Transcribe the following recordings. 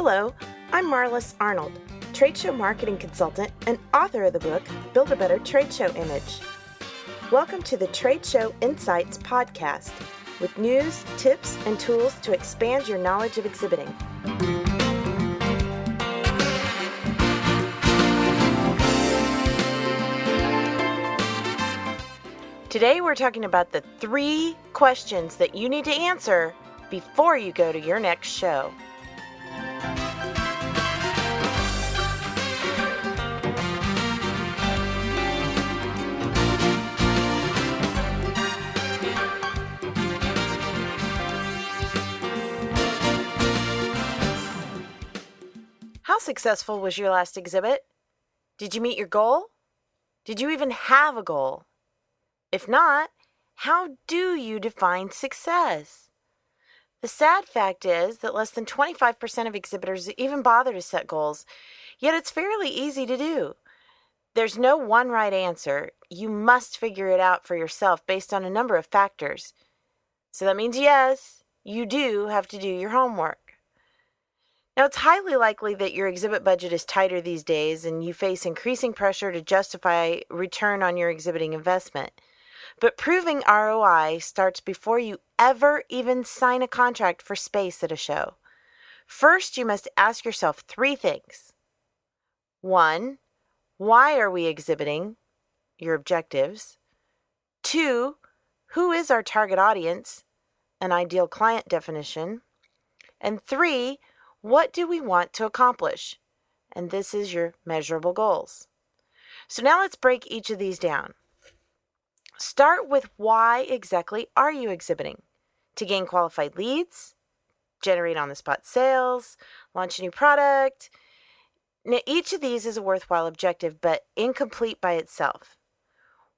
Hello, I'm Marlis Arnold, trade show marketing consultant and author of the book, Build a Better Trade Show Image. Welcome to the Trade Show Insights podcast with news, tips, and tools to expand your knowledge of exhibiting. Today we're talking about the 3 questions that you need to answer before you go to your next show. How successful was your last exhibit? Did you meet your goal? Did you even have a goal? If not, how do you define success? The sad fact is that less than 25% of exhibitors even bother to set goals, yet it's fairly easy to do. There's no one right answer. You must figure it out for yourself based on a number of factors. So that means yes, you do have to do your homework. Now, it's highly likely that your exhibit budget is tighter these days and you face increasing pressure to justify return on your exhibiting investment. But proving ROI starts before you ever even sign a contract for space at a show. First, you must ask yourself 3 things. 1, why are we exhibiting? Your objectives. 2, who is our target audience? An ideal client definition. And 3, what do we want to accomplish? And this is your measurable goals. So now let's break each of these down. Start with why exactly are you exhibiting? To gain qualified leads, generate on-the-spot sales, launch a new product. Now, each of these is a worthwhile objective, but incomplete by itself.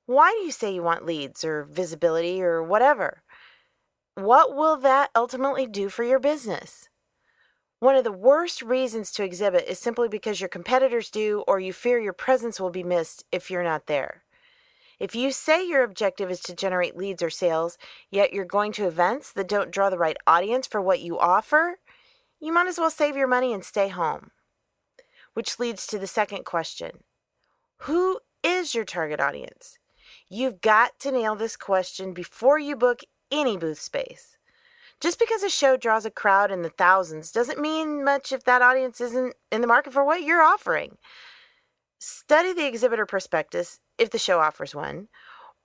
Why do you say you want leads or visibility or whatever? What will that ultimately do for your business? One of the worst reasons to exhibit is simply because your competitors do or you fear your presence will be missed if you're not there. If you say your objective is to generate leads or sales, yet you're going to events that don't draw the right audience for what you offer, you might as well save your money and stay home. Which leads to the second question. Who is your target audience? You've got to nail this question before you book any booth space. Just because a show draws a crowd in the thousands doesn't mean much if that audience isn't in the market for what you're offering. Study the exhibitor prospectus, if the show offers one,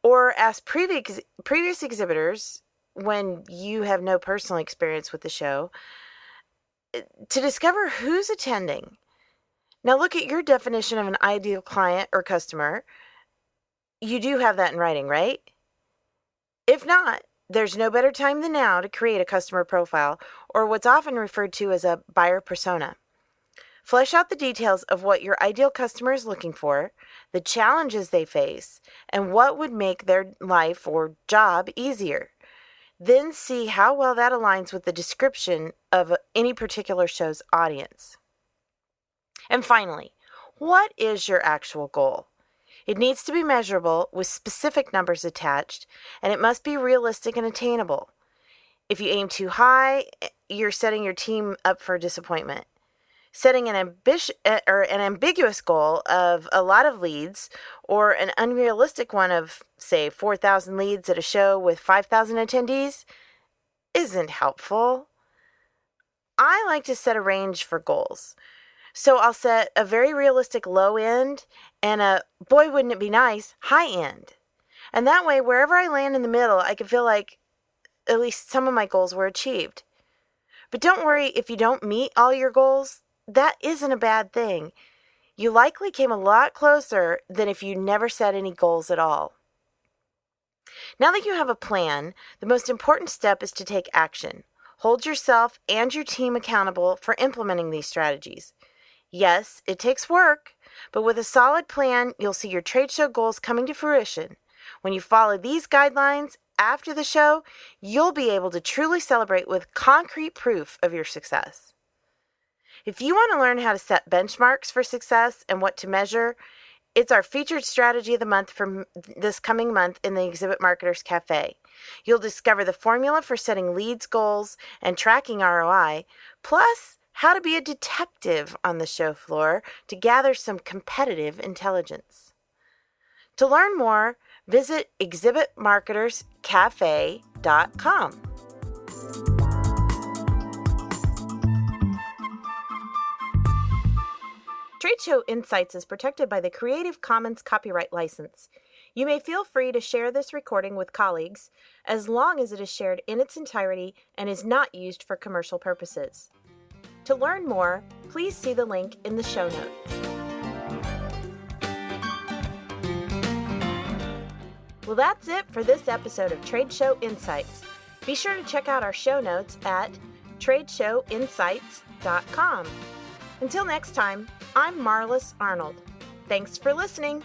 or ask previous exhibitors, when you have no personal experience with the show, to discover who's attending. Now look at your definition of an ideal client or customer. You do have that in writing, right? If not, there's no better time than now to create a customer profile, or what's often referred to as a buyer persona. Flesh out the details of what your ideal customer is looking for, the challenges they face, and what would make their life or job easier. Then see how well that aligns with the description of any particular show's audience. And finally, what is your actual goal? It needs to be measurable with specific numbers attached, and it must be realistic and attainable. If you aim too high, you're setting your team up for disappointment. Setting an ambiguous goal of a lot of leads or an unrealistic one of, say, 4,000 leads at a show with 5,000 attendees isn't helpful. I like to set a range for goals. So I'll set a very realistic low end and a, boy, wouldn't it be nice, high end. And that way, wherever I land in the middle, I can feel like at least some of my goals were achieved. But don't worry if you don't meet all your goals. That isn't a bad thing. You likely came a lot closer than if you never set any goals at all. Now that you have a plan, the most important step is to take action. Hold yourself and your team accountable for implementing these strategies. Yes, it takes work, but with a solid plan, you'll see your trade show goals coming to fruition. When you follow these guidelines after the show, you'll be able to truly celebrate with concrete proof of your success. If you want to learn how to set benchmarks for success and what to measure, it's our featured strategy of the month for this coming month in the Exhibit Marketers Cafe. You'll discover the formula for setting leads goals and tracking ROI, plus how to be a detective on the show floor to gather some competitive intelligence. To learn more, visit exhibitmarketerscafe.com. Trade Show Insights is protected by the Creative Commons copyright license. You may feel free to share this recording with colleagues as long as it is shared in its entirety and is not used for commercial purposes. To learn more, please see the link in the show notes. Well, that's it for this episode of Trade Show Insights. Be sure to check out our show notes at tradeshowinsights.com. Until next time, I'm Marlis Arnold. Thanks for listening.